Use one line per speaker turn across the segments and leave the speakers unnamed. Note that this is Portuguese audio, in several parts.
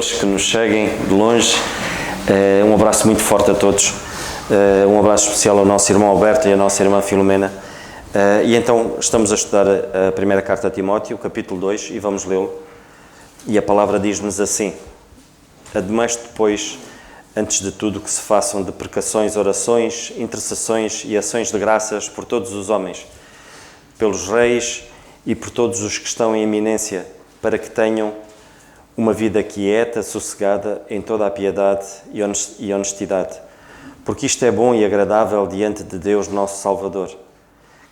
aqueles que nos seguem de longe. Um abraço muito forte a todos. Um abraço especial ao nosso irmão Alberto e à nossa irmã Filomena. E então estamos a estudar a primeira carta a Timóteo, capítulo 2, e vamos lê-lo. E a palavra diz-nos assim: Admoeste, pois, antes de tudo, que se façam deprecações, orações, intercessões e ações de graças por todos os homens, pelos reis e por todos os que estão em eminência, para que tenham uma vida quieta, sossegada, em toda a piedade e honestidade. Porque isto é bom e agradável diante de Deus, nosso Salvador,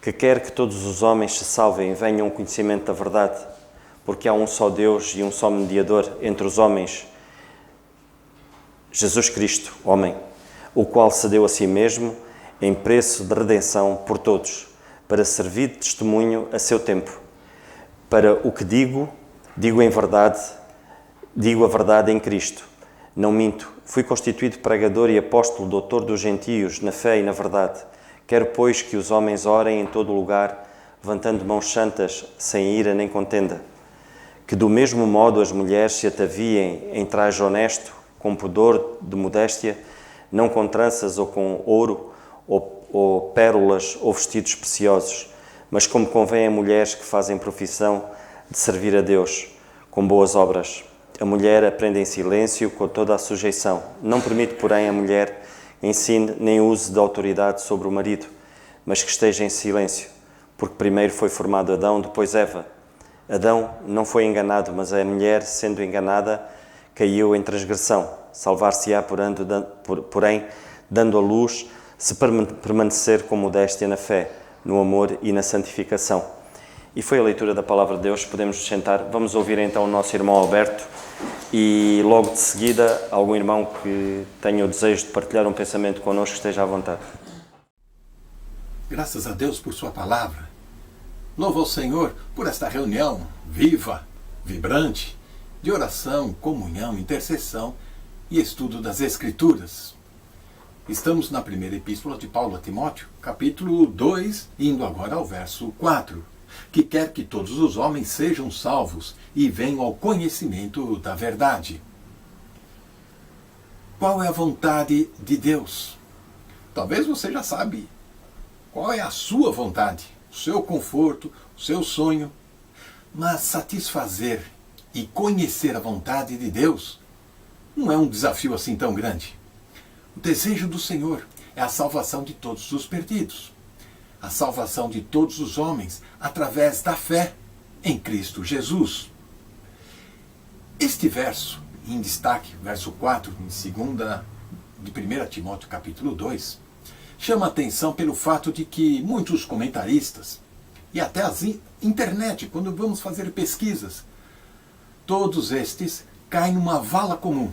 que quer que todos os homens se salvem e venham ao conhecimento da verdade, porque há um só Deus e um só mediador entre os homens, Jesus Cristo, homem, o qual se deu a si mesmo em preço de redenção por todos, para servir de testemunho a seu tempo. Para o que digo em verdade, digo a verdade em Cristo. Não minto, fui constituído pregador e apóstolo, doutor dos gentios, na fé e na verdade. Quero, pois, que os homens orem em todo lugar, levantando mãos santas, sem ira nem contenda. Que do mesmo modo as mulheres se ataviem em traje honesto, com pudor de modéstia, não com tranças ou com ouro, ou pérolas ou vestidos preciosos, mas como convém a mulheres que fazem profissão de servir a Deus, com boas obras. A mulher aprende em silêncio, com toda a sujeição. Não permite, porém, a mulher ensine nem use de autoridade sobre o marido, mas que esteja em silêncio, porque primeiro foi formado Adão, depois Eva. Adão não foi enganado, mas a mulher, sendo enganada, caiu em transgressão. Salvar-se-á, porém, dando a luz, se permanecer com modéstia na fé, no amor e na santificação. E foi a leitura da palavra de Deus. Podemos nos sentar. Vamos ouvir então o nosso irmão Alberto e logo de seguida algum irmão que tenha o desejo de partilhar um pensamento connosco, esteja à vontade.
Graças a Deus por sua palavra. Louvo ao Senhor por esta reunião viva, vibrante, de oração, comunhão, intercessão e estudo das Escrituras. Estamos na primeira epístola de Paulo a Timóteo, capítulo 2, indo agora ao verso 4, que quer que todos os homens sejam salvos e venham ao conhecimento da verdade. Qual é a vontade de Deus? Talvez você já sabe qual é a sua vontade, o seu conforto, o seu sonho, mas satisfazer e conhecer a vontade de Deus não é um desafio assim tão grande. O desejo do Senhor é a salvação de todos os perdidos, a salvação de todos os homens através da fé em Cristo Jesus. Este verso, em destaque, verso 4, de 1 Timóteo capítulo 2, chama a atenção pelo fato de que muitos comentaristas, e até a internet, quando vamos fazer pesquisas, todos estes caem numa vala comum.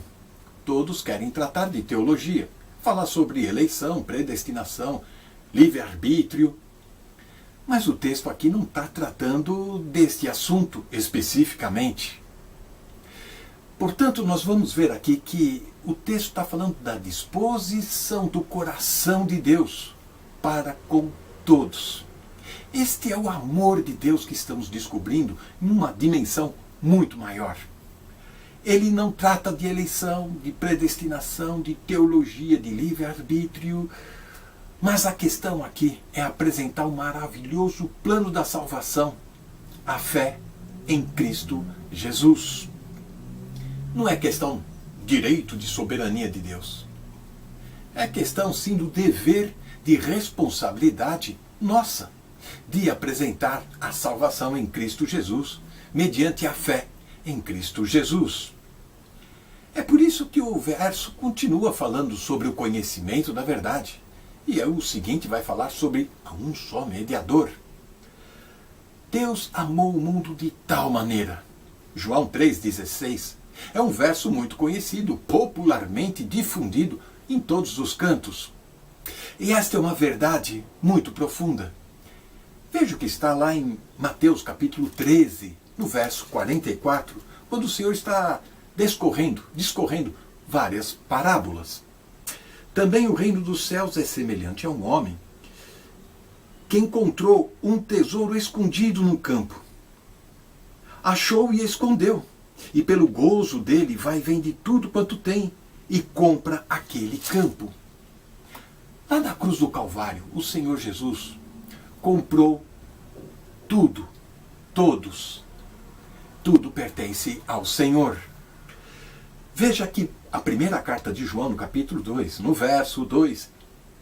Todos querem tratar de teologia, falar sobre eleição, predestinação, livre-arbítrio. Mas o texto aqui não está tratando deste assunto especificamente. Portanto, nós vamos ver aqui que o texto está falando da disposição do coração de Deus para com todos. Este é o amor de Deus que estamos descobrindo em uma dimensão muito maior. Ele não trata de eleição, de predestinação, de teologia, de livre-arbítrio, mas a questão aqui é apresentar o maravilhoso plano da salvação, a fé em Cristo Jesus. Não é questão de direito de soberania de Deus. É questão, sim, do dever de responsabilidade nossa, de apresentar a salvação em Cristo Jesus, mediante a fé em Cristo Jesus. É por isso que o verso continua falando sobre o conhecimento da verdade. E o seguinte vai falar sobre um só mediador. Deus amou o mundo de tal maneira. João 3,16 é um verso muito conhecido, popularmente difundido em todos os cantos. E esta é uma verdade muito profunda. Veja o que está lá em Mateus capítulo 13, no verso 44, quando o Senhor está discorrendo várias parábolas. Também o reino dos céus é semelhante a um homem que encontrou um tesouro escondido no campo. Achou e escondeu, e pelo gozo dele vai e vende tudo quanto tem e compra aquele campo. Lá na cruz do Calvário, o Senhor Jesus comprou tudo, todos. Tudo pertence ao Senhor. Veja que a primeira carta de João, no capítulo 2, no verso 2,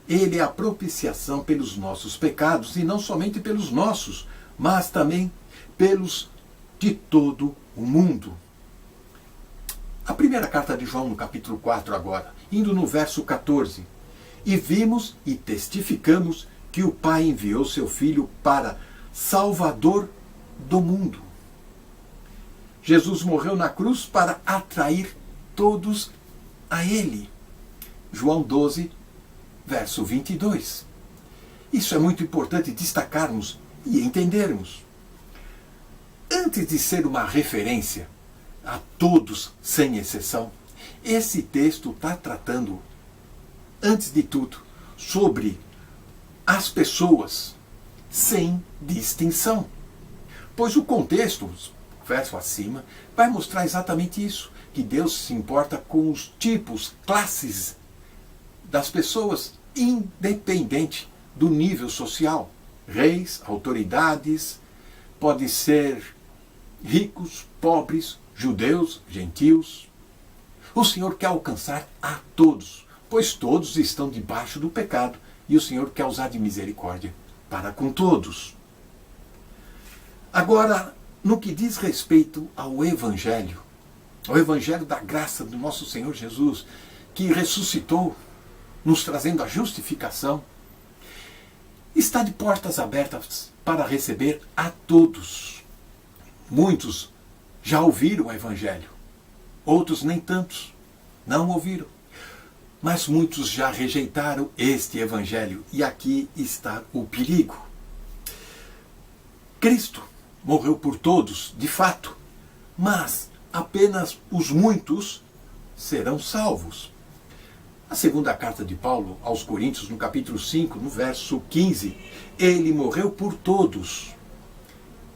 ele é a propiciação pelos nossos pecados, e não somente pelos nossos, mas também pelos de todo o mundo. A primeira carta de João, no capítulo 4 agora, indo no verso 14. E vimos e testificamos que o Pai enviou seu Filho para Salvador do mundo. Jesus morreu na cruz para atrair todos a Ele. João 12, verso 22. Isso é muito importante destacarmos e entendermos. Antes de ser uma referência a todos, sem exceção, esse texto está tratando, antes de tudo, sobre as pessoas sem distinção. Pois o contexto, o verso acima, vai mostrar exatamente isso, que Deus se importa com os tipos, classes das pessoas, independente do nível social. Reis, autoridades, podem ser ricos, pobres, judeus, gentios. O Senhor quer alcançar a todos, pois todos estão debaixo do pecado, e o Senhor quer usar de misericórdia para com todos. Agora, no que diz respeito ao Evangelho da graça do nosso Senhor Jesus, que ressuscitou, nos trazendo a justificação, está de portas abertas para receber a todos. Muitos já ouviram o Evangelho, outros nem tantos, não ouviram. Mas muitos já rejeitaram este Evangelho, e aqui está o perigo. Cristo morreu por todos, de fato, mas apenas os muitos serão salvos. A segunda carta de Paulo aos Coríntios, no capítulo 5, no verso 15, ele morreu por todos.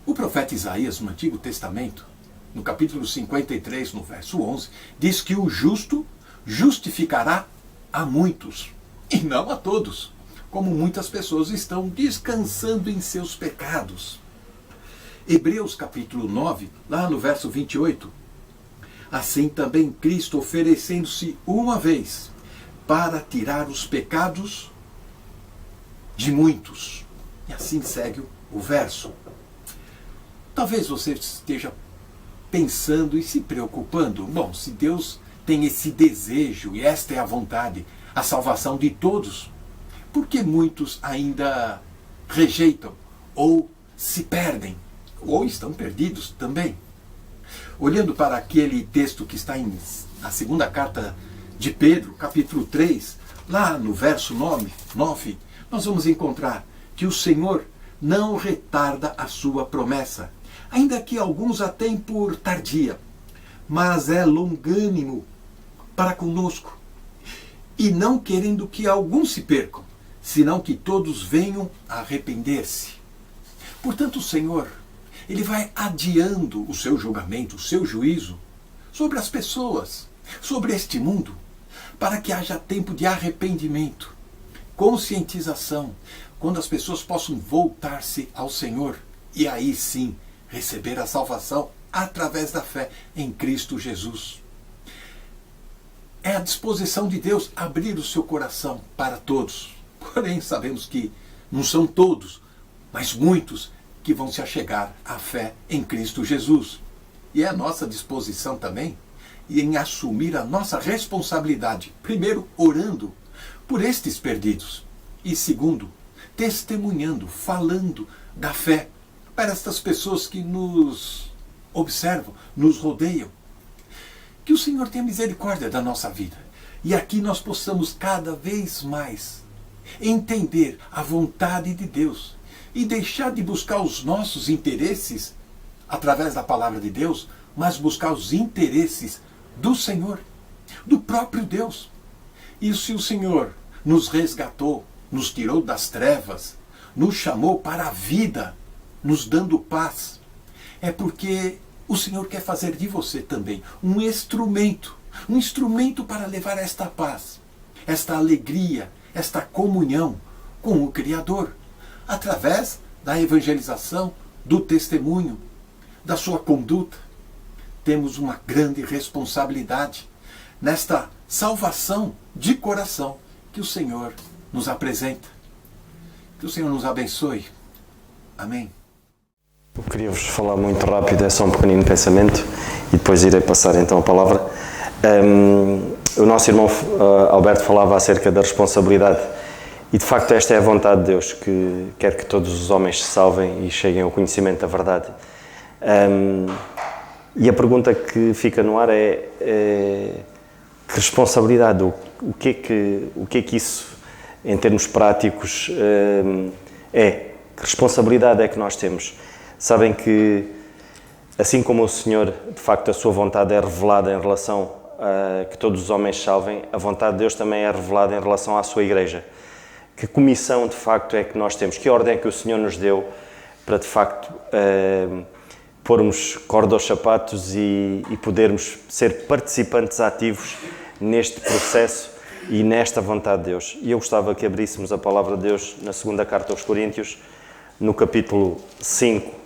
O profeta Isaías, no Antigo Testamento, no capítulo 53, no verso 11, diz que o justo justificará a muitos, e não a todos, como muitas pessoas estão descansando em seus pecados. Hebreus capítulo 9, lá no verso 28, assim também Cristo, oferecendo-se uma vez para tirar os pecados de muitos. E assim segue o verso. Talvez você esteja pensando e se preocupando. Bom, se Deus tem esse desejo, e esta é a vontade, a salvação de todos, por que muitos ainda rejeitam, ou se perdem, ou estão perdidos também? Olhando para aquele texto que está na segunda carta de Pedro, capítulo 3, lá no verso 9, nós vamos encontrar que o Senhor não retarda a sua promessa, ainda que alguns a têm por tardia, mas é longânimo para conosco, e não querendo que alguns se percam, senão que todos venham a arrepender-se. Portanto, o Senhor, Ele vai adiando o seu julgamento, o seu juízo sobre as pessoas, sobre este mundo, para que haja tempo de arrependimento, conscientização, quando as pessoas possam voltar-se ao Senhor, e aí sim receber a salvação através da fé em Cristo Jesus. É a disposição de Deus abrir o seu coração para todos. Porém, sabemos que não são todos, mas muitos que vão se achegar à fé em Cristo Jesus. E é a nossa disposição também em assumir a nossa responsabilidade. Primeiro, orando por estes perdidos. E segundo, testemunhando, falando da fé para estas pessoas que nos observam, nos rodeiam. Que o Senhor tenha misericórdia da nossa vida. E aqui nós possamos cada vez mais entender a vontade de Deus e deixar de buscar os nossos interesses através da palavra de Deus, mas buscar os interesses do Senhor, do próprio Deus. E se o Senhor nos resgatou, nos tirou das trevas, nos chamou para a vida, nos dando paz, é porque o Senhor quer fazer de você também um instrumento para levar esta paz, esta alegria, esta comunhão com o Criador, através da evangelização, do testemunho, da sua conduta. Temos uma grande responsabilidade nesta salvação de coração que o Senhor nos apresenta. Que o Senhor nos abençoe. Amém.
Eu queria-vos falar muito rápido, é só um pequenino pensamento e depois irei passar então a palavra. O nosso irmão Alberto falava acerca da responsabilidade e de facto esta é a vontade de Deus, que quer que todos os homens se salvem e cheguem ao conhecimento da verdade. E a pergunta que fica no ar é que responsabilidade, o que é que isso, em termos práticos, é? Que responsabilidade é que nós temos? Sabem que, assim como o Senhor, de facto, a sua vontade é revelada em relação a que todos os homens salvem, a vontade de Deus também é revelada em relação à sua Igreja. Que comissão, de facto, é que nós temos? Que ordem é que o Senhor nos deu para, de facto, pormos corda aos sapatos e podermos ser participantes ativos neste processo e nesta vontade de Deus? E eu gostava que abríssemos a palavra de Deus na segunda carta aos Coríntios, no capítulo 5.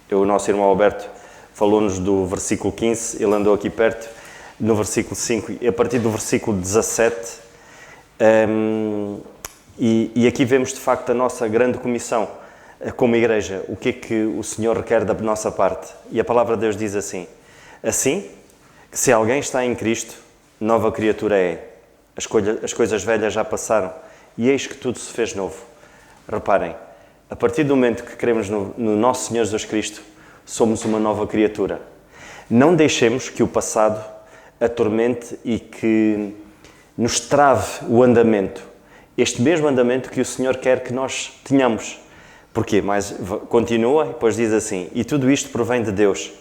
O nosso irmão Alberto falou-nos do versículo 15, ele andou aqui perto, no versículo 5, e a partir do versículo 17, e aqui vemos de facto a nossa grande comissão como Igreja, o que é que o Senhor requer da nossa parte. E a palavra de Deus diz assim: que se alguém está em Cristo, nova criatura é. As coisas velhas já passaram, e eis que tudo se fez novo. Reparem, a partir do momento que cremos no nosso Senhor Jesus Cristo, somos uma nova criatura. Não deixemos que o passado atormente e que nos trave o andamento. Este mesmo andamento que o Senhor quer que nós tenhamos. Porquê? Mas continua e depois diz assim: e tudo isto provém de Deus,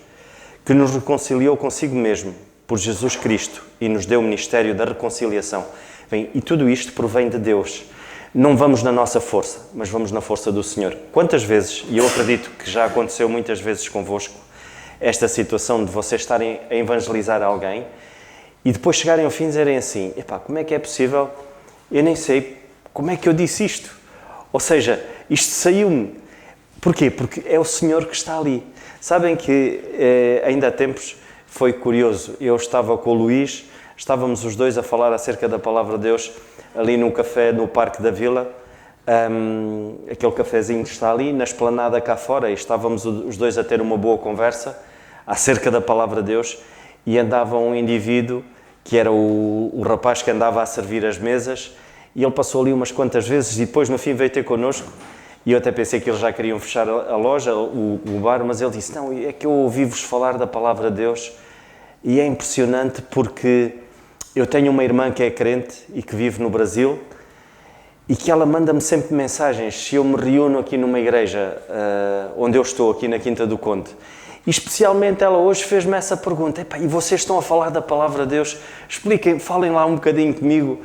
que nos reconciliou consigo mesmo, por Jesus Cristo, e nos deu o ministério da reconciliação. Bem, e tudo isto provém de Deus. Não vamos na nossa força, mas vamos na força do Senhor. Quantas vezes, e eu acredito que já aconteceu muitas vezes convosco, esta situação de vocês estarem a evangelizar alguém e depois chegarem ao fim e dizerem assim: epá, como é que é possível? Eu nem sei como é que eu disse isto. Ou seja, isto saiu-me. Porquê? Porque é o Senhor que está ali. Sabem que ainda há tempos foi curioso. Eu estava com o Luís, estávamos os dois a falar acerca da palavra de Deus ali num café no Parque da Vila, aquele cafezinho que está ali, na esplanada cá fora, e estávamos os dois a ter uma boa conversa acerca da palavra de Deus, e andava um indivíduo, que era o rapaz que andava a servir as mesas, e ele passou ali umas quantas vezes, e depois no fim veio ter connosco, e eu até pensei que eles já queriam fechar a loja, o bar, mas ele disse: não, é que eu ouvi-vos falar da palavra de Deus, e é impressionante porque eu tenho uma irmã que é crente e que vive no Brasil e que ela manda-me sempre mensagens se eu me reúno aqui numa igreja onde eu estou, aqui na Quinta do Conde. E especialmente ela hoje fez-me essa pergunta: epá, e vocês estão a falar da palavra de Deus? Expliquem, falem lá um bocadinho comigo.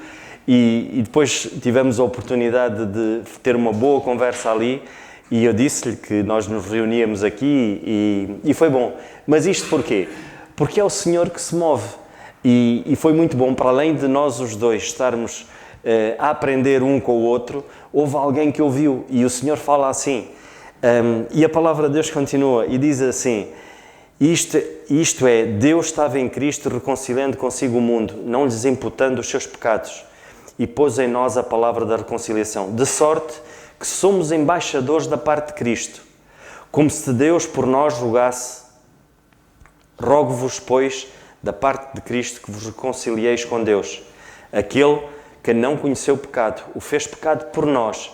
E depois tivemos a oportunidade de ter uma boa conversa ali e eu disse-lhe que nós nos reuníamos aqui e foi bom. Mas isto porquê? Porque é o Senhor que se move. E foi muito bom, para além de nós os dois estarmos a aprender um com o outro, houve alguém que ouviu, e o Senhor fala assim, e a palavra de Deus continua, e diz assim: isto é, Deus estava em Cristo reconciliando consigo o mundo, não lhes imputando os seus pecados, e pôs em nós a palavra da reconciliação, de sorte que somos embaixadores da parte de Cristo, como se Deus por nós rogasse. Rogo-vos, pois, da parte de Cristo, que vos reconcilieis com Deus. Aquele que não conheceu pecado, o fez pecado por nós,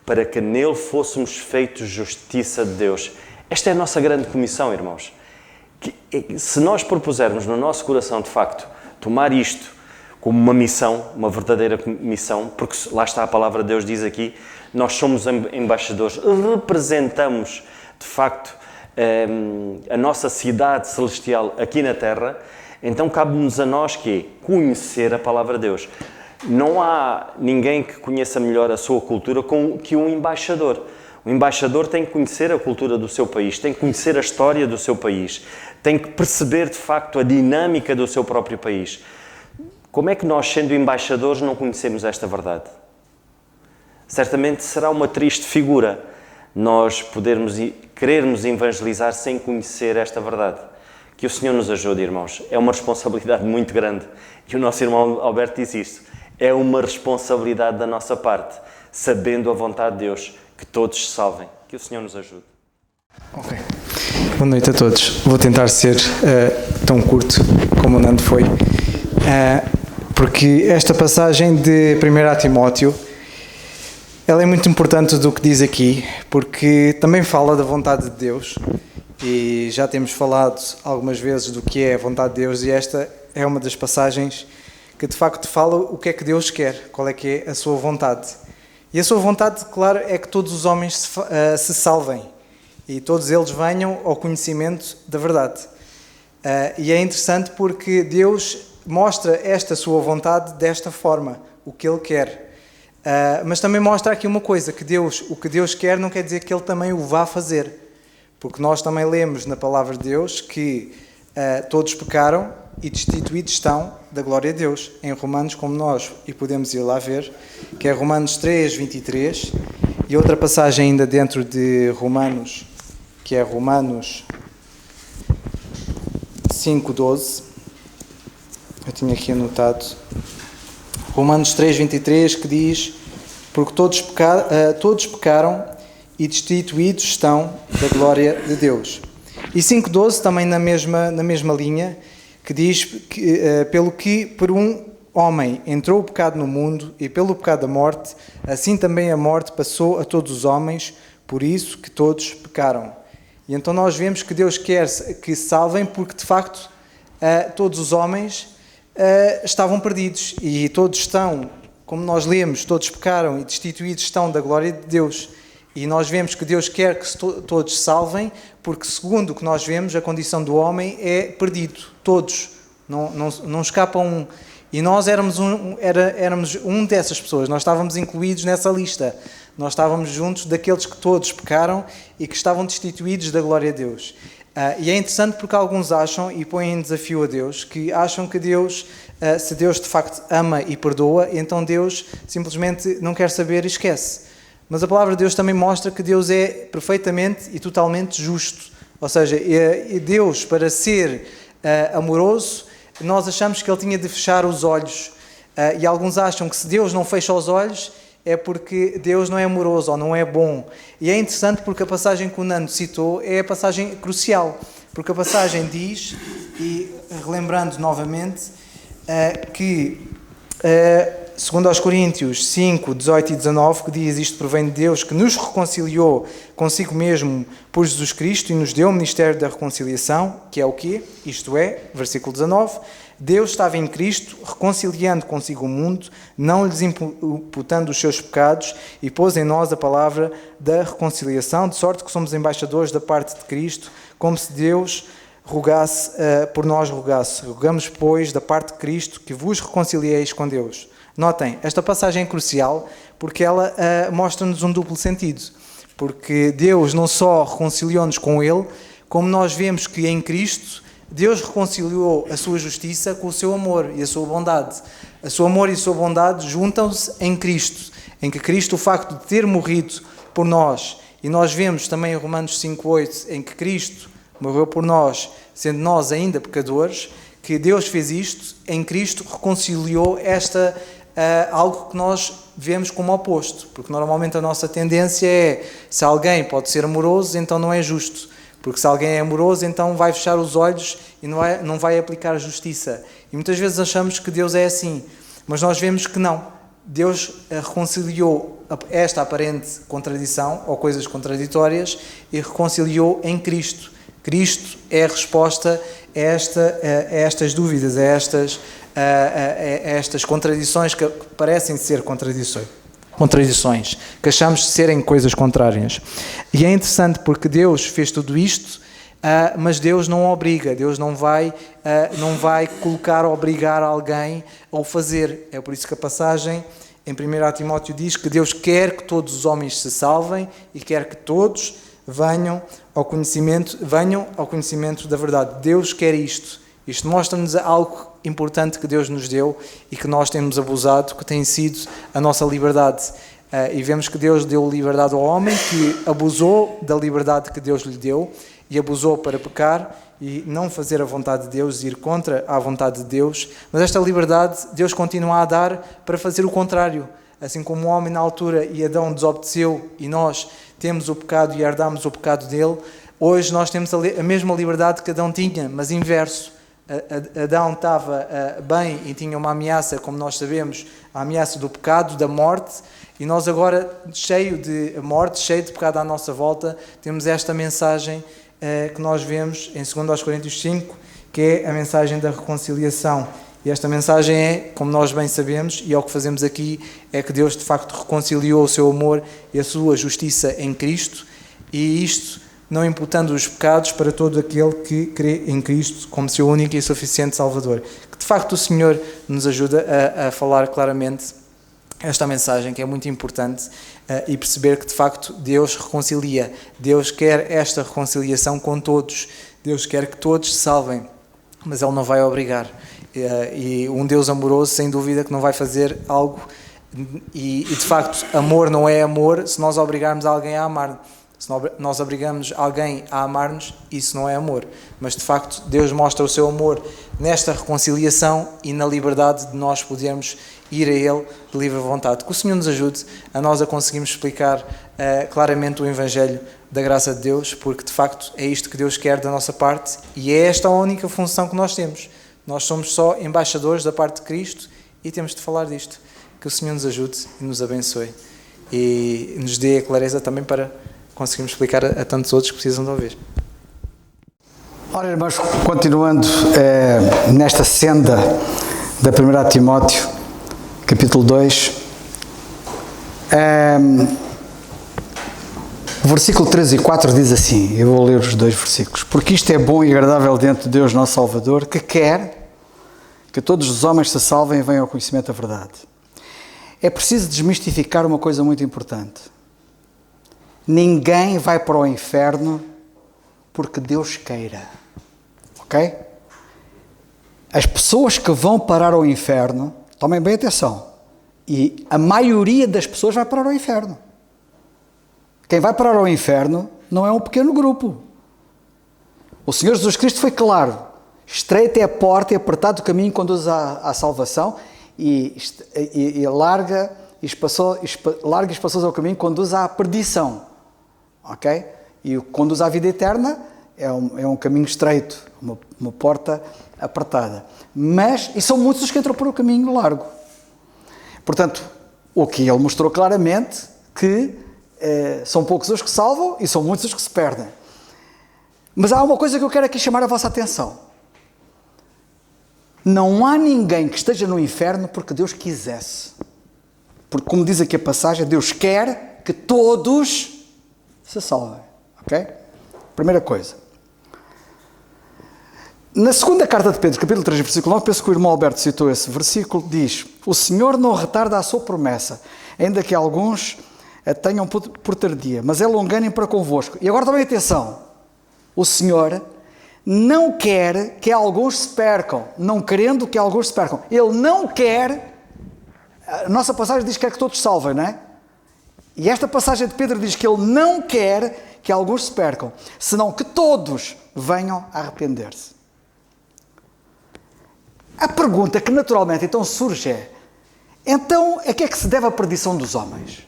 para que nele fôssemos feitos justiça de Deus. Esta é a nossa grande comissão, irmãos. Que, se nós propusermos no nosso coração, de facto, tomar isto como uma missão, uma verdadeira missão, porque lá está a palavra de Deus, diz aqui, nós somos embaixadores, representamos, de facto, a nossa cidade celestial aqui na Terra. Então cabe-nos a nós que é conhecer a palavra de Deus. Não há ninguém que conheça melhor a sua cultura que um embaixador. O embaixador tem que conhecer a cultura do seu país, tem que conhecer a história do seu país, tem que perceber de facto a dinâmica do seu próprio país. Como é que nós, sendo embaixadores, não conhecemos esta verdade? Certamente será uma triste figura nós querermos evangelizar sem conhecer esta verdade. Que o Senhor nos ajude, irmãos. É uma responsabilidade muito grande. E o nosso irmão Alberto diz isto. É uma responsabilidade da nossa parte, sabendo a vontade de Deus, que todos se salvem. Que o Senhor nos ajude.
Ok. Boa noite a todos. Vou tentar ser tão curto como o Nando foi, porque esta passagem de 1 Timóteo, ela é muito importante do que diz aqui, porque também fala da vontade de Deus, e já temos falado algumas vezes do que é a vontade de Deus, e esta é uma das passagens que de facto fala o que é que Deus quer, qual é que é a sua vontade. E a sua vontade, claro, é que todos os homens se salvem e todos eles venham ao conhecimento da verdade. E é interessante porque Deus mostra esta sua vontade desta forma, o que Ele quer. Mas também mostra aqui uma coisa, que o que Deus quer não quer dizer que Ele também o vá fazer. Porque nós também lemos na palavra de Deus que todos pecaram e destituídos estão da glória de Deus, em Romanos, como nós, e podemos ir lá ver, que é Romanos 3, 23, e outra passagem ainda dentro de Romanos, que é Romanos 5, 12, eu tinha aqui anotado, Romanos 3, 23, que diz, porque todos pecaram e destituídos estão da glória de Deus. E 5.12 também na mesma linha, que diz que pelo que por um homem entrou o pecado no mundo e pelo pecado a morte, assim também a morte passou a todos os homens, por isso que todos pecaram. E então nós vemos que Deus quer que se salvem porque de facto todos os homens estavam perdidos e todos estão, como nós lemos, todos pecaram e destituídos estão da glória de Deus. E nós vemos que Deus quer que todos se salvem, porque segundo o que nós vemos, a condição do homem é perdido. Todos. Não escapa um. E nós éramos um dessas pessoas. Nós estávamos incluídos nessa lista. Nós estávamos juntos daqueles que todos pecaram e que estavam destituídos da glória de Deus. E é interessante porque alguns acham, e põem em desafio a Deus, que acham que Deus, se Deus de facto ama e perdoa, então Deus simplesmente não quer saber e esquece. Mas a palavra de Deus também mostra que Deus é perfeitamente e totalmente justo. Ou seja, Deus, para ser amoroso, nós achamos que Ele tinha de fechar os olhos. E alguns acham que se Deus não fecha os olhos, é porque Deus não é amoroso ou não é bom. E é interessante porque a passagem que o Nando citou é a passagem crucial. Porque a passagem diz, e relembrando novamente, que... segundo aos Coríntios 5, 18 e 19, que diz isto provém de Deus, que nos reconciliou consigo mesmo por Jesus Cristo e nos deu o ministério da reconciliação, que é o quê? Isto é, versículo 19, Deus estava em Cristo, reconciliando consigo o mundo, não lhes imputando os seus pecados, e pôs em nós a palavra da reconciliação, de sorte que somos embaixadores da parte de Cristo, como se Deus por nós rogasse. Rogamos, pois, da parte de Cristo, que vos reconcilieis com Deus. Notem, esta passagem é crucial porque ela mostra-nos um duplo sentido. Porque Deus não só reconciliou-nos com Ele, como nós vemos que em Cristo Deus reconciliou a sua justiça com o seu amor e a sua bondade. O seu amor e a sua bondade juntam-se em Cristo, em que Cristo, o facto de ter morrido por nós, e nós vemos também em Romanos 5,8, em que Cristo morreu por nós, sendo nós ainda pecadores, que Deus fez isto, em Cristo reconciliou algo que nós vemos como oposto, porque normalmente a nossa tendência é, se alguém pode ser amoroso, então não é justo, porque se alguém é amoroso, então vai fechar os olhos e não vai aplicar a justiça. E muitas vezes achamos que Deus é assim, mas nós vemos que não. Deus reconciliou esta aparente contradição, ou coisas contraditórias, e reconciliou em Cristo. Cristo é a resposta a estas dúvidas, a estas contradições que parecem ser contradições, que achamos serem coisas contrárias. E é interessante porque Deus fez tudo isto, mas Deus não obriga, Deus não vai obrigar alguém a o fazer. É por isso que a passagem em 1 Timóteo diz que Deus quer que todos os homens se salvem e quer que todos venham ao conhecimento da verdade. Deus quer isto. Isto mostra-nos algo importante que Deus nos deu e que nós temos abusado, que tem sido a nossa liberdade. E vemos que Deus deu liberdade ao homem, que abusou da liberdade que Deus lhe deu e abusou para pecar e não fazer a vontade de Deus, ir contra a vontade de Deus. Mas esta liberdade Deus continua a dar para fazer o contrário. Assim como o homem na altura e Adão desobedeceu e nós temos o pecado e herdamos o pecado dele, hoje nós temos a mesma liberdade que Adão tinha, mas inverso. Adão estava bem e tinha uma ameaça, como nós sabemos, a ameaça do pecado, da morte, e nós agora, cheio de morte, cheio de pecado à nossa volta, temos esta mensagem que nós vemos em 2 Coríntios 5, que é a mensagem da reconciliação. E esta mensagem é, como nós bem sabemos, e é o que fazemos aqui, é que Deus de facto reconciliou o seu amor e a sua justiça em Cristo, e isto não imputando os pecados para todo aquele que crê em Cristo como seu único e suficiente Salvador. Que de facto o Senhor nos ajuda a falar claramente esta mensagem, que é muito importante, e perceber que de facto Deus reconcilia. Deus quer esta reconciliação com todos. Deus quer que todos se salvem, mas Ele não vai obrigar. E um Deus amoroso, sem dúvida, que não vai fazer algo, e de facto amor não é amor se nós obrigarmos alguém a amar. Se nós obrigamos alguém a amar-nos, isso não é amor. Mas, de facto, Deus mostra o seu amor nesta reconciliação e na liberdade de nós podermos ir a Ele de livre vontade. Que o Senhor nos ajude a nós a conseguirmos explicar claramente o Evangelho da graça de Deus, porque, de facto, é isto que Deus quer da nossa parte e é esta a única função que nós temos. Nós somos só embaixadores da parte de Cristo e temos de falar disto. Que o Senhor nos ajude e nos abençoe e nos dê a clareza também para conseguimos explicar a tantos outros que precisam de ouvir.
Ora, irmãos, continuando nesta senda da 1 Timóteo, capítulo 2, o versículo 3 e 4 diz assim, eu vou ler os dois versículos: porque isto é bom e agradável diante de Deus nosso Salvador, que quer que todos os homens se salvem e venham ao conhecimento da verdade. É preciso desmistificar uma coisa muito importante. Ninguém vai para o inferno porque Deus queira, ok? As pessoas que vão parar ao inferno, tomem bem atenção, e a maioria das pessoas vai parar ao inferno. Quem vai parar ao inferno não é um pequeno grupo. O Senhor Jesus Cristo foi claro: estreita é a porta e apertado o caminho que conduz à salvação, e larga e espaçoso é o caminho que conduz à perdição. Ok? E o que conduz à vida eterna é um caminho estreito, uma porta apertada. E são muitos os que entram por o caminho largo. Portanto, o que ele mostrou claramente que são poucos os que salvam e são muitos os que se perdem. Mas há uma coisa que eu quero aqui chamar a vossa atenção. Não há ninguém que esteja no inferno porque Deus quisesse. Porque, como diz aqui a passagem, Deus quer que todos se salvem, ok? Primeira coisa. Na segunda carta de Pedro, capítulo 3, versículo 9, penso que o irmão Alberto citou esse versículo, diz: o Senhor não retarda a sua promessa, ainda que alguns a tenham por tardia, mas é longânimo para convosco. E agora também atenção, o Senhor não quer que alguns se percam, não querendo que alguns se percam. Ele não quer, a nossa passagem diz que quer que todos salvem, não é? E esta passagem de Pedro diz que ele não quer que alguns se percam, senão que todos venham a arrepender-se. A pergunta que naturalmente então surge é: então a que é que se deve a perdição dos homens?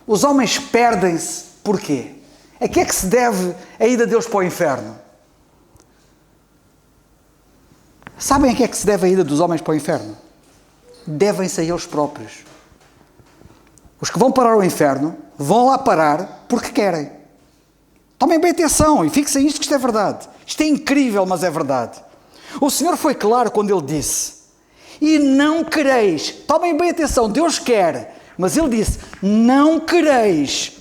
Os homens perdem-se porquê? A que é que se deve a ida deles para o inferno? Sabem a que é que se deve a ida dos homens para o inferno? Devem-se a eles próprios. Os que vão parar ao inferno vão lá parar porque querem. Tomem bem atenção e fixem isto, que isto é verdade. Isto é incrível, mas é verdade. O Senhor foi claro quando Ele disse: e não quereis. Tomem bem atenção, Deus quer, mas Ele disse: não quereis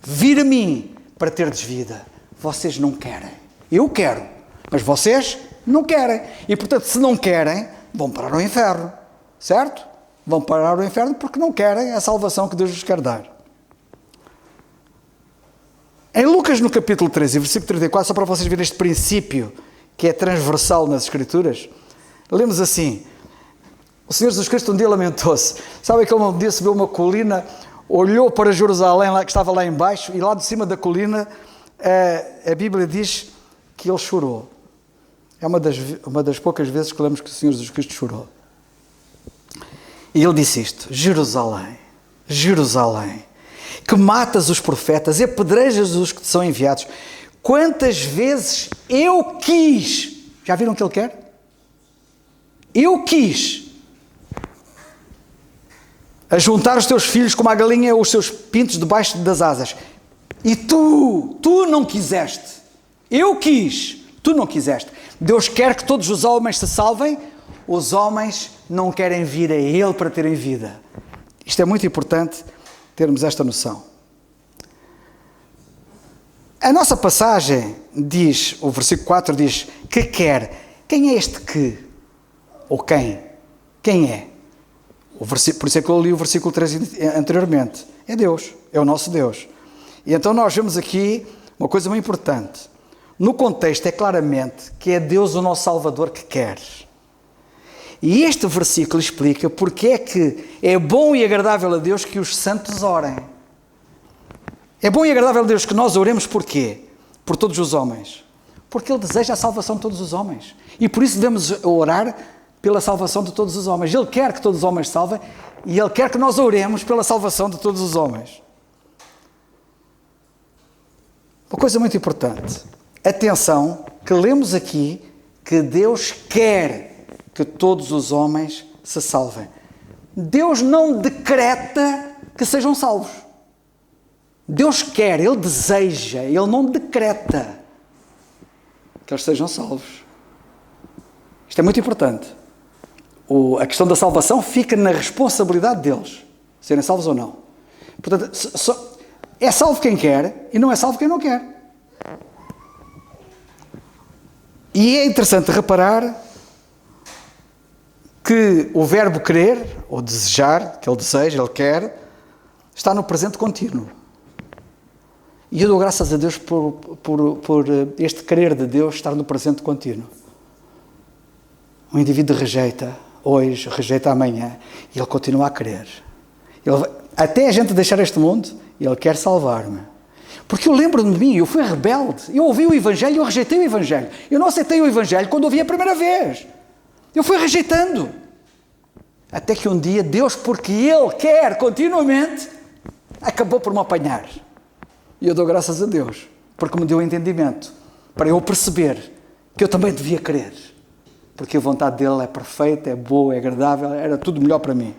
vir a mim para terdes vida. Vocês não querem. Eu quero, mas vocês não querem. E portanto, se não querem, vão parar ao inferno. Certo? vão parar ao inferno porque não querem a salvação que Deus lhes quer dar. Em Lucas, no capítulo 13, versículo 34, só para vocês verem este princípio que é transversal nas Escrituras, lemos assim: o Senhor Jesus Cristo um dia lamentou-se. Sabe que ele um dia subiu uma colina, olhou para Jerusalém, que estava lá embaixo, e lá de cima da colina, a Bíblia diz que ele chorou. É uma das poucas vezes que lemos que o Senhor Jesus Cristo chorou. E ele disse isto: Jerusalém, Jerusalém, que matas os profetas e apedrejas os que te são enviados. Quantas vezes eu quis, já viram o que ele quer? Eu quis ajuntar os teus filhos como a galinha os seus pintos debaixo das asas. E tu não quiseste. Eu quis, tu não quiseste. Deus quer que todos os homens se salvem, os homens não querem vir a Ele para terem vida. Isto é muito importante termos esta noção. A nossa passagem diz, o versículo 4 diz, que quer. Quem é este que? Ou quem? Quem é? Por isso é que eu li o versículo 3 anteriormente. É Deus, é o nosso Deus. E então nós vemos aqui uma coisa muito importante. No contexto é claramente que é Deus o nosso Salvador que quer. E este versículo explica porque é que é bom e agradável a Deus que os santos orem. É bom e agradável a Deus que nós oremos porquê? Por todos os homens. Porque Ele deseja a salvação de todos os homens. E por isso devemos orar pela salvação de todos os homens. Ele quer que todos os homens salvem e Ele quer que nós oremos pela salvação de todos os homens. Uma coisa muito importante. Atenção, que lemos aqui que Deus quer que todos os homens se salvem. Deus não decreta que sejam salvos. Deus quer, Ele deseja, Ele não decreta que eles sejam salvos. Isto é muito importante. A questão da salvação fica na responsabilidade deles, serem salvos ou não. Portanto, é salvo quem quer e não é salvo quem não quer. E é interessante reparar que o verbo querer, ou desejar, que ele deseja, ele quer, está no presente contínuo. E eu dou graças a Deus por este querer de Deus estar no presente contínuo. Um indivíduo rejeita hoje, rejeita amanhã, e ele continua a querer. Até a gente deixar este mundo, ele quer salvar-me. Porque eu lembro-me de mim, eu fui rebelde, eu ouvi o Evangelho, eu rejeitei o Evangelho. Eu não aceitei o Evangelho quando ouvi a primeira vez. Eu fui rejeitando. Até que um dia Deus, porque Ele quer continuamente, acabou por me apanhar. E eu dou graças a Deus, porque me deu entendimento, para eu perceber que eu também devia querer. Porque a vontade dEle é perfeita, é boa, é agradável, era tudo melhor para mim.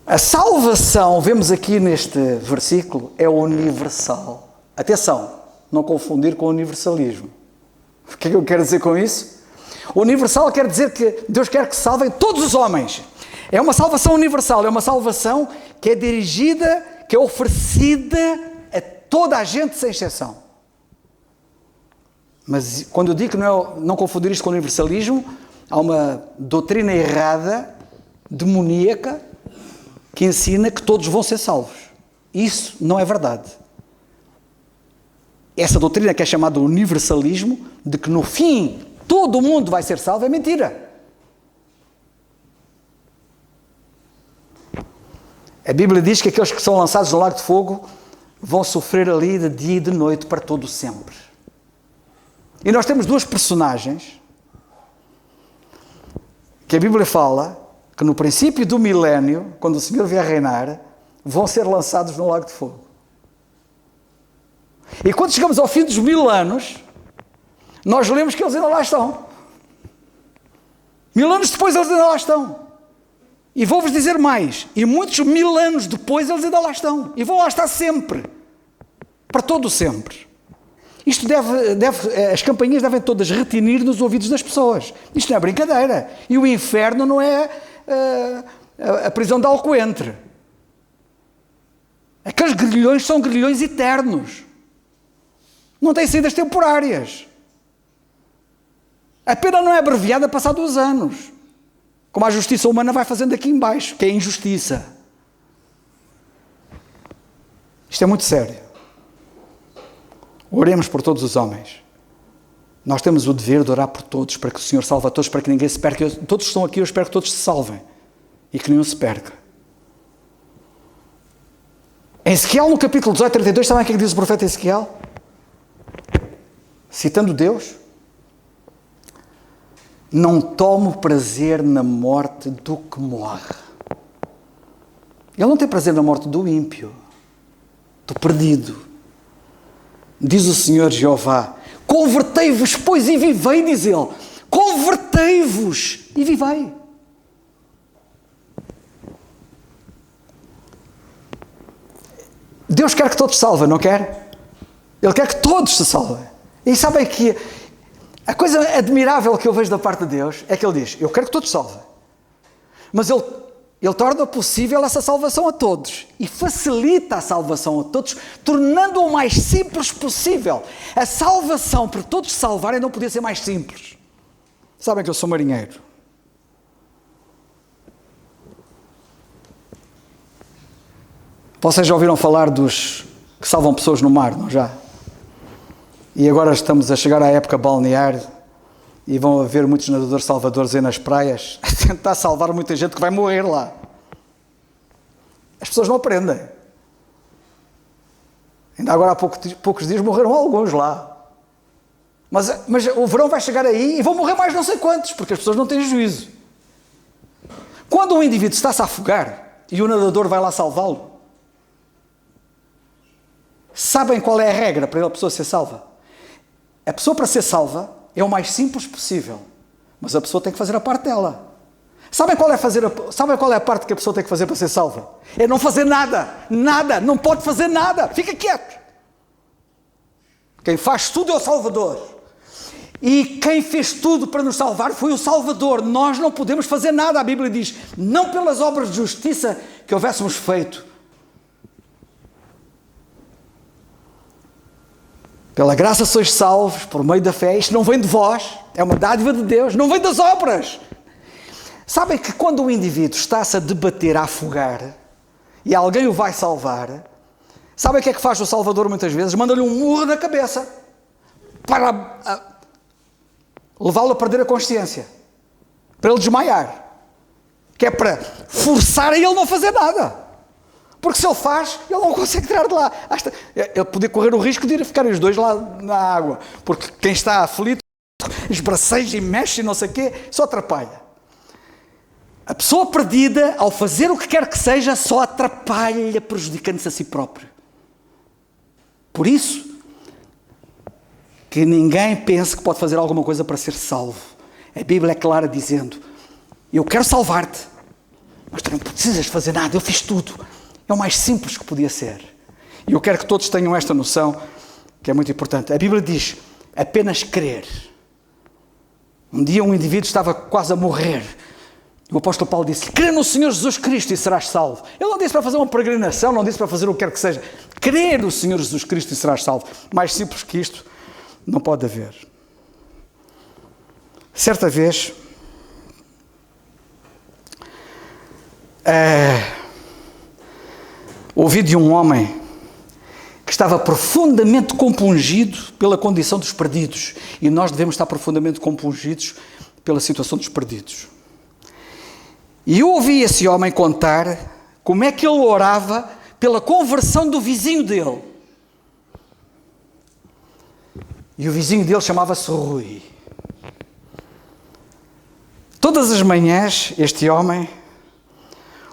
A salvação, vemos aqui neste versículo, é universal. Atenção, não confundir com o universalismo. O que é que eu quero dizer com isso? O universal quer dizer que Deus quer que salvem todos os homens. É uma salvação universal, é uma salvação que é dirigida, que é oferecida a toda a gente sem exceção. Mas quando eu digo que não confundir isto com o universalismo, há uma doutrina errada, demoníaca, que ensina que todos vão ser salvos. Isso não é verdade. Essa doutrina que é chamada universalismo, de que no fim todo mundo vai ser salvo, é mentira. A Bíblia diz que aqueles que são lançados no lago de fogo vão sofrer ali de dia e de noite para todo sempre. E nós temos duas personagens que a Bíblia fala que no princípio do milénio, quando o Senhor vier reinar, vão ser lançados no lago de fogo. E quando chegamos ao fim dos 1000 anos, nós lemos que eles ainda lá estão. 1000 anos depois eles ainda lá estão. E vou-vos dizer mais, e muitos 1000 anos depois eles ainda lá estão. E vão lá estar sempre. Para todo sempre. Isto as campainhas devem todas retinir nos ouvidos das pessoas. Isto não é brincadeira. E o inferno não é a prisão de Alcoentre. Aqueles grilhões são grilhões eternos. Não têm saídas temporárias. A pena não é abreviada passado os anos, como a justiça humana vai fazendo aqui em baixo, que é injustiça. Isto é muito sério. Oremos por todos os homens. Nós temos o dever de orar por todos, para que o Senhor salve a todos, para que ninguém se perca. Todos que estão aqui, eu espero que todos se salvem e que nenhum se perca. Em Ezequiel, no capítulo 18, 32, sabem o que é que diz o profeta Ezequiel? Citando Deus: não tomo prazer na morte do que morre. Ele não tem prazer na morte do ímpio, do perdido. Diz o Senhor Jeová: convertei-vos, pois, e vivei, diz ele. Convertei-vos e vivei. Deus quer que todos se salvem, não quer? Ele quer que todos se salvem. E sabem que a coisa admirável que eu vejo da parte de Deus é que Ele diz: eu quero que todos se salvem. Mas Ele torna possível essa salvação a todos e facilita a salvação a todos, tornando-o o mais simples possível. A salvação, para todos se salvarem, não podia ser mais simples. Sabem que eu sou marinheiro. Vocês já ouviram falar dos que salvam pessoas no mar, não já? E agora estamos a chegar à época balnear e vão haver muitos nadadores salvadores aí nas praias a tentar salvar muita gente que vai morrer lá. As pessoas não aprendem. Ainda agora há poucos dias morreram alguns lá. Mas o verão vai chegar aí e vão morrer mais não sei quantos, porque as pessoas não têm juízo. Quando um indivíduo está-se a afogar e o nadador vai lá salvá-lo, sabem qual é a regra para a pessoa ser salva? A pessoa, para ser salva, é o mais simples possível, mas a pessoa tem que fazer a parte dela. Sabem qual é a parte que a pessoa tem que fazer para ser salva? É não fazer nada, não pode fazer nada, fica quieto. Quem faz tudo é o Salvador. E quem fez tudo para nos salvar foi o Salvador. Nós não podemos fazer nada. A Bíblia diz: não pelas obras de justiça que houvéssemos feito. Pela graça sois salvos, por meio da fé. Isto não vem de vós, é uma dádiva de Deus, não vem das obras. Sabem que quando um indivíduo está-se a debater, a afogar, e alguém o vai salvar, sabem o que é que faz o Salvador muitas vezes? Manda-lhe um murro na cabeça, para levá-lo a perder a consciência, para ele desmaiar, que é para forçar a ele não fazer nada. Porque se ele faz, ele não consegue tirar de lá. Ele podia correr o risco de ficarem os dois lá na água. Porque quem está aflito, esbraceja e mexe e não sei o quê, só atrapalha. A pessoa perdida, ao fazer o que quer que seja, só atrapalha, prejudicando-se a si próprio. Por isso, que ninguém pense que pode fazer alguma coisa para ser salvo. A Bíblia é clara dizendo: eu quero salvar-te, mas tu não precisas fazer nada, eu fiz tudo. É o mais simples que podia ser. E eu quero que todos tenham esta noção, que é muito importante. A Bíblia diz: apenas crer. Um dia um indivíduo estava quase a morrer. O apóstolo Paulo disse: crê no Senhor Jesus Cristo e serás salvo. Ele não disse para fazer uma peregrinação, não disse para fazer o que quer que seja. Crer no Senhor Jesus Cristo e serás salvo. Mais simples que isto não pode haver. Certa vez, ouvi de um homem que estava profundamente compungido pela condição dos perdidos. E nós devemos estar profundamente compungidos pela situação dos perdidos. E eu ouvi esse homem contar como é que ele orava pela conversão do vizinho dele. E o vizinho dele chamava-se Rui. Todas as manhãs, este homem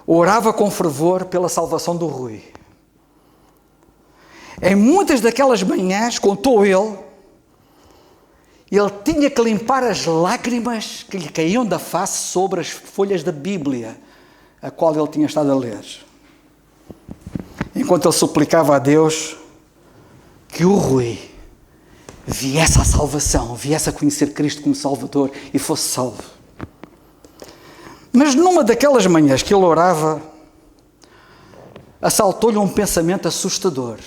orava com fervor pela salvação do Rui. Em muitas daquelas manhãs, contou ele tinha que limpar as lágrimas que lhe caíam da face sobre as folhas da Bíblia, a qual ele tinha estado a ler. Enquanto ele suplicava a Deus que o Rui viesse à salvação, viesse a conhecer Cristo como Salvador e fosse salvo. Mas numa daquelas manhãs que ele orava, assaltou-lhe um pensamento assustador.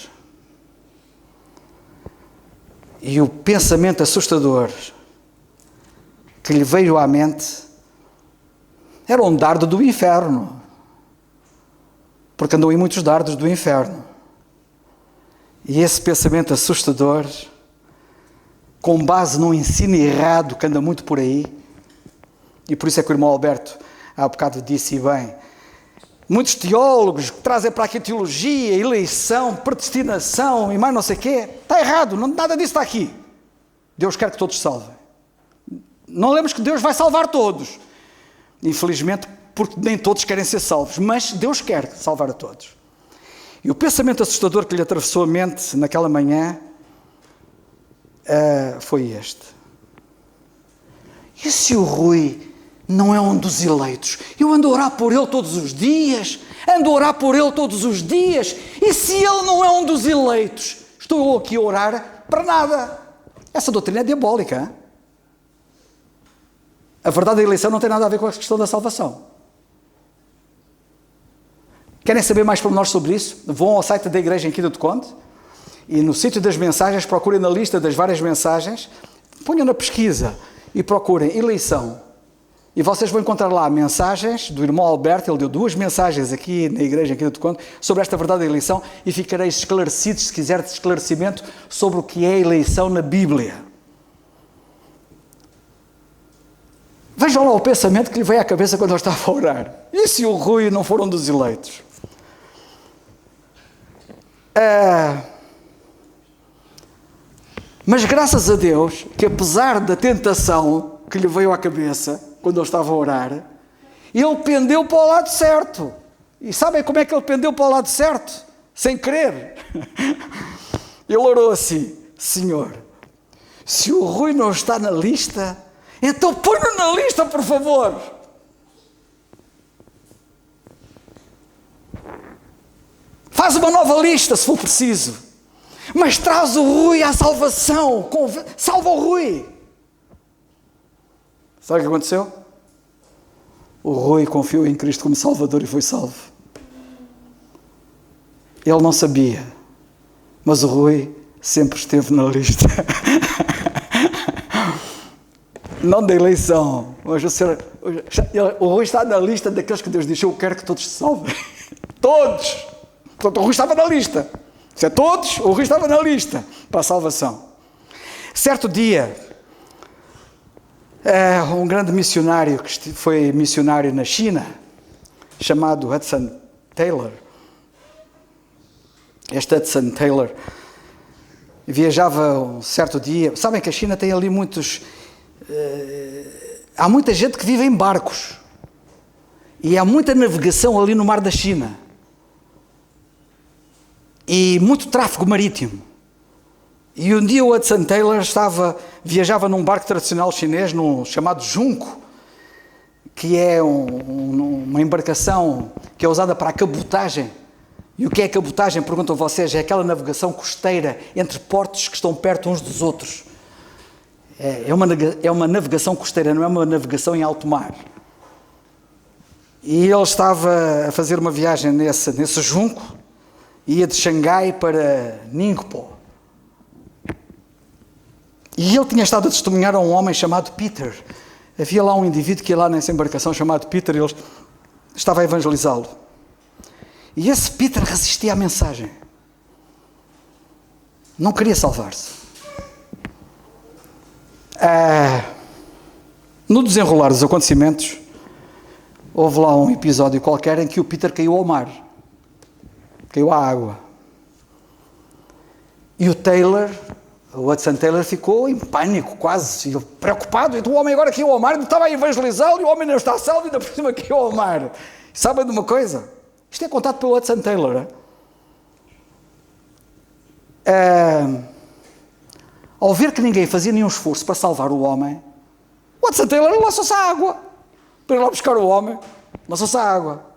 E o pensamento assustador que lhe veio à mente era um dardo do inferno, porque andam aí muitos dardos do inferno. E esse pensamento assustador, com base num ensino errado que anda muito por aí, e por isso é que o irmão Alberto há bocado disse bem, muitos teólogos que trazem para aqui teologia, eleição, predestinação e mais não sei o quê, está errado, nada disso está aqui. Deus quer que todos salvem. Não lembremos que Deus vai salvar todos, infelizmente, porque nem todos querem ser salvos, mas Deus quer salvar a todos. E o pensamento assustador que lhe atravessou a mente naquela manhã foi este. E se o Rui não é um dos eleitos? Eu ando a orar por ele todos os dias, e se ele não é um dos eleitos? Estou eu aqui a orar para nada. Essa doutrina é diabólica, hein? A verdade da eleição não tem nada a ver com a questão da salvação. Querem saber mais pormenores sobre isso? Vão ao site da igreja em Quinta do Conde e no sítio das mensagens procurem na lista das várias mensagens, ponham na pesquisa e procurem eleição. E vocês vão encontrar lá mensagens do irmão Alberto, ele deu 2 mensagens aqui na igreja em Quinta do Conde sobre esta verdade da eleição e ficareis esclarecidos, se quiser, de esclarecimento sobre o que é eleição na Bíblia. Vejam lá o pensamento que lhe veio à cabeça quando eu estava a orar. E se o Rui não for um dos eleitos? Mas graças a Deus, que apesar da tentação que lhe veio à cabeça, quando eu estava a orar, ele pendeu para o lado certo. E sabem como é que ele pendeu para o lado certo? Sem querer. Ele orou assim: Senhor, se o Rui não está na lista, então põe-no na lista, por favor. Faz uma nova lista, se for preciso. Mas traz o Rui à salvação. Salva o Rui. Sabe o que aconteceu? O Rui confiou em Cristo como Salvador e foi salvo. Ele não sabia, mas o Rui sempre esteve na lista. Não da eleição, mas o Rui está na lista daqueles que Deus diz: eu quero que todos se salvem. Todos! Portanto, o Rui estava na lista. Se é todos, o Rui estava na lista para a salvação. Certo dia, um grande missionário que foi missionário na China, chamado Hudson Taylor. Este Hudson Taylor viajava um certo dia. Sabem que a China tem ali muitos... há muita gente que vive em barcos. E há muita navegação ali no mar da China. E muito tráfego marítimo. E um dia o Hudson Taylor viajava num barco tradicional chinês, chamado Junco, que é uma embarcação que é usada para a cabotagem. E o que é cabotagem, perguntam vocês? É aquela navegação costeira entre portos que estão perto uns dos outros. É uma navegação costeira, não é uma navegação em alto mar. E ele estava a fazer uma viagem nesse Junco, ia de Xangai para Ningpo. E ele tinha estado a testemunhar a um homem chamado Peter. Havia lá um indivíduo que ia lá nessa embarcação chamado Peter e ele estava a evangelizá-lo. E esse Peter resistia à mensagem. Não queria salvar-se. No desenrolar dos acontecimentos, houve lá um episódio qualquer em que o Peter caiu ao mar. Caiu à água. E o Hudson Taylor ficou em pânico, quase preocupado. E o homem agora caiu ao mar, estava a evangelizá-lo e o homem não está salvo e ainda por cima caiu ao mar. Sabem de uma coisa? Isto é contado pelo Hudson Taylor. Ao ver que ninguém fazia nenhum esforço para salvar o homem, o Hudson Taylor lançou-se à água. Para ir lá buscar o homem, lançou-se à água.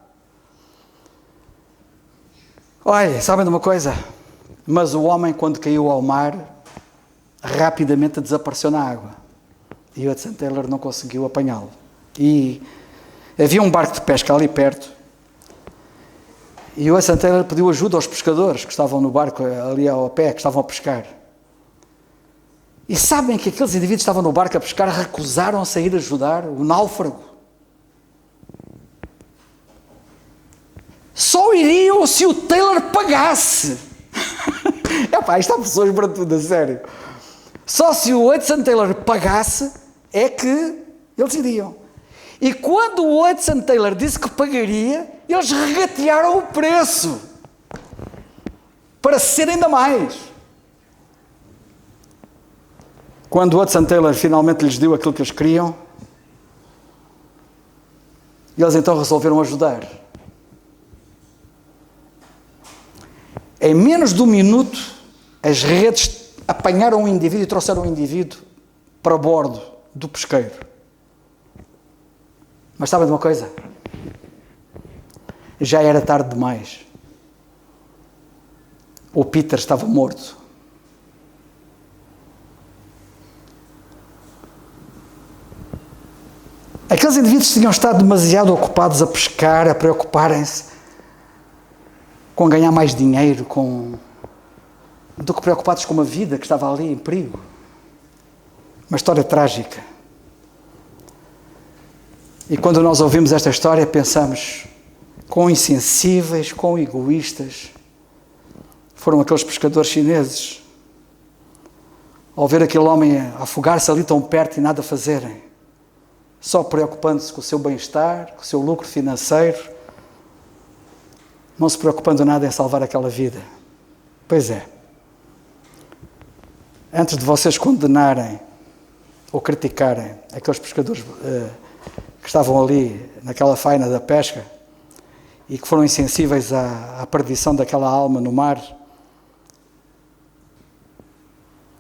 Olha, sabem de uma coisa? Mas o homem, quando caiu ao mar, rapidamente desapareceu na água. E o Hudson Taylor não conseguiu apanhá-lo. E havia um barco de pesca ali perto. E o Hudson Taylor pediu ajuda aos pescadores que estavam no barco ali ao pé, que estavam a pescar. E sabem que aqueles indivíduos estavam no barco a pescar, recusaram-se a ir ajudar o náufrago. Só iriam se o Taylor pagasse. Epá, isto há pessoas para tudo, a sério. Só se o Hudson Taylor pagasse é que eles iriam. E quando o Hudson Taylor disse que pagaria, eles regatearam o preço para ser ainda mais. Quando o Hudson Taylor finalmente lhes deu aquilo que eles queriam, eles então resolveram ajudar. Em menos de um minuto, as redes apanharam um indivíduo e trouxeram um indivíduo para bordo do pesqueiro. Mas sabem de uma coisa? Já era tarde demais. O Peter estava morto. Aqueles indivíduos tinham estado demasiado ocupados a pescar, a preocuparem-se com ganhar mais dinheiro, do que preocupados com uma vida que estava ali em perigo. Uma história trágica. E quando nós ouvimos esta história, pensamos quão insensíveis, quão egoístas foram aqueles pescadores chineses ao ver aquele homem afogar-se ali tão perto e nada fazerem, só preocupando-se com o seu bem-estar, com o seu lucro financeiro, não se preocupando nada em salvar aquela vida. Pois é. Antes de vocês condenarem ou criticarem aqueles pescadores que estavam ali naquela faina da pesca e que foram insensíveis à perdição daquela alma no mar,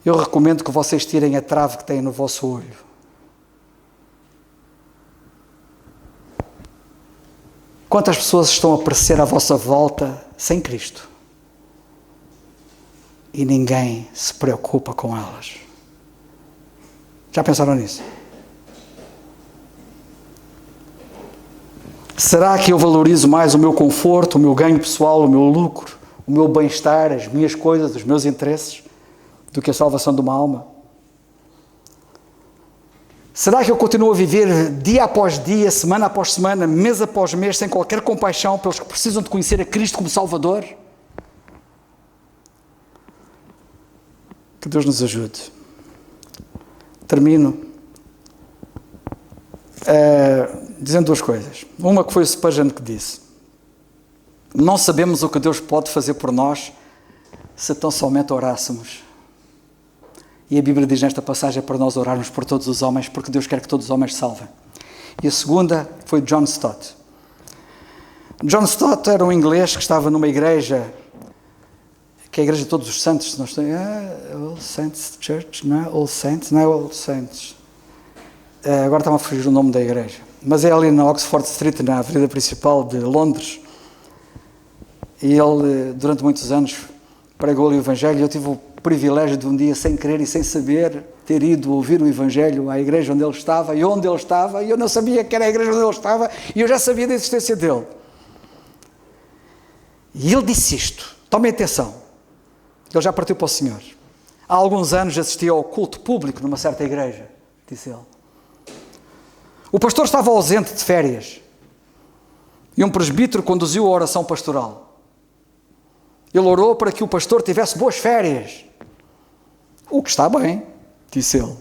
eu recomendo que vocês tirem a trave que têm no vosso olho. Quantas pessoas estão a aparecer à vossa volta sem Cristo? E ninguém se preocupa com elas. Já pensaram nisso? Será que eu valorizo mais o meu conforto, o meu ganho pessoal, o meu lucro, o meu bem-estar, as minhas coisas, os meus interesses, do que a salvação de uma alma? Será que eu continuo a viver dia após dia, semana após semana, mês após mês, sem qualquer compaixão pelos que precisam de conhecer a Cristo como Salvador? Que Deus nos ajude. Termino dizendo duas coisas. Uma que foi o Spurgeon que disse: não sabemos o que Deus pode fazer por nós se tão somente orássemos. E a Bíblia diz nesta passagem para nós orarmos por todos os homens, porque Deus quer que todos os homens se salvem. E a segunda foi John Stott. John Stott era um inglês que estava numa igreja, que é a Igreja de Todos os Santos, se nós temos, All Saints Church, não é? All Saints, não é All Saints. Agora está-me a fugir o nome da igreja. Mas é ali na Oxford Street, na avenida principal de Londres. E ele, durante muitos anos, pregou ali o Evangelho. Eu tive o privilégio de um dia, sem querer e sem saber, ter ido ouvir o Evangelho à igreja onde ele estava, e onde ele estava, e eu não sabia que era a igreja onde ele estava, e eu já sabia da existência dele. E ele disse isto, tomem atenção, ele já partiu para o Senhor. Há alguns anos assistia ao culto público numa certa igreja, disse ele. O pastor estava ausente de férias, e um presbítero conduziu a oração pastoral. Ele orou para que o pastor tivesse boas férias. O que está bem, disse ele.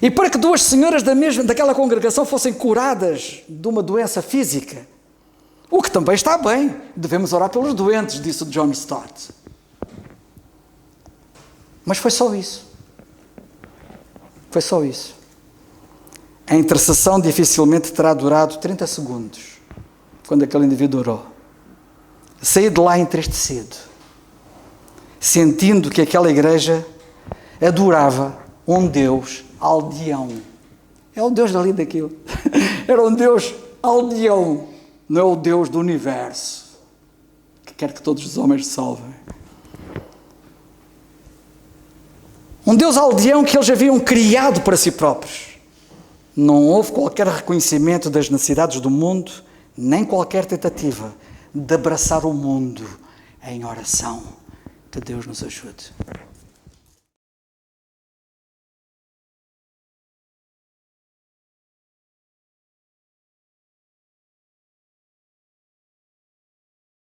E para que duas senhoras daquela congregação fossem curadas de uma doença física. O que também está bem. Devemos orar pelos doentes, disse o John Stott. Mas foi só isso. Foi só isso. A intercessão dificilmente terá durado 30 segundos, quando aquele indivíduo orou. Saí de lá entristecido, sentindo que aquela igreja adorava um Deus aldeão. É o Deus dali daquilo. Era um Deus aldeão, não é o Deus do universo, que quer que todos os homens se salvem. Um Deus aldeão que eles haviam criado para si próprios. Não houve qualquer reconhecimento das necessidades do mundo, nem qualquer tentativa de abraçar o mundo em oração. Que Deus nos ajude.